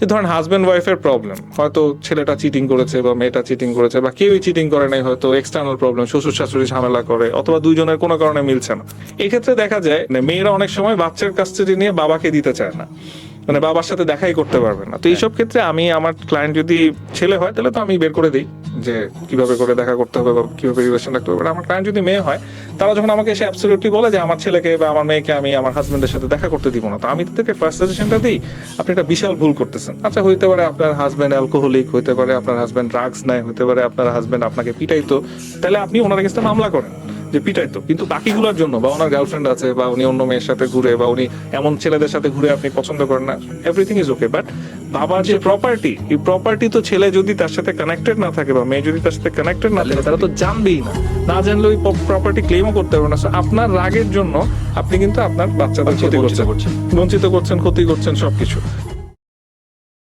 যে ধরেন হাজব্যান্ড ওয়াইফের প্রবলেম, হয়তো ছেলেটা চিটিং করেছে বা মেয়েটা চিটিং করেছে বা কেউই চিটিং করে নাই, হয়তো এক্সটার্নাল প্রবলেম, শ্বশুর শাশুড়ি ঝামেলা করে অথবা দুইজনের কোনো কারণে মিলছে না। এক্ষেত্রে দেখা যায় মেয়েরা অনেক সময় বাচ্চার কাস্টাডি নিয়ে বাবাকে দিতে চায় না, মানে বাবার সাথে দেখাই করতে পারবে না। তো এইসব ক্ষেত্রে আমি আমার ক্লায়েন্ট যদি ছেলে হয় তাহলে তো আমি বের করে দিই যে কিভাবে করে দেখা করতে হবে বা কিভাবে রিলেশন রাখতে হবে। আমার ক্লায়েন্ট যদি মেয়ে হয়, তারা যখন আমাকে এসে অ্যাবসলিউটলি বলে যে আমার ছেলেকে বা আমার মেয়েকে আমি আমার হাজবেন্ডের সাথে দেখা করতে দিব না, তো আমি তাদেরকে ফার্স্ট সাজেশনটা দিই, আপনি একটা বিশাল ভুল করতেছেন। আচ্ছা, হইতে পারে আপনার হাজবেন্ড অ্যালকোহলিক, হইতে পারে আপনার হাজবেন্ড ড্রাগস নেয়, হইতে পারে আপনার হাজবেন্ড আপনাকে পিটাইতো, তাহলে আপনি ওনার এগেইনস্টে মামলা করেন যে পিটাইতো। কিন্তু বাকিগুলোর জন্য, বা ওনার গার্লফ্রেন্ড আছে, বা উনি অন্য মেয়ের সাথে ঘুরে, বা উনি এমন ছেলেদের সাথে ঘুরে আপনি পছন্দ করেন না, এভরিথিং ইজ ওকে। বাট বাবার যে প্রপার্টি, এই প্রপার্টি তো ছেলে যদি তার সাথে কানেক্টেড না থাকে বা মেয়ে যদি তার সাথে কানেক্টেড না থাকে, তারা তো জানবেই না, না জানলে ওই প্রপার্টি ক্লেমও করতে পারবে না। So, আপনার রাগের জন্য আপনি কিন্তু আপনার বাচ্চাদের ক্ষতি করছেন, বঞ্চিত করছেন, ক্ষতি করছেন সবকিছু।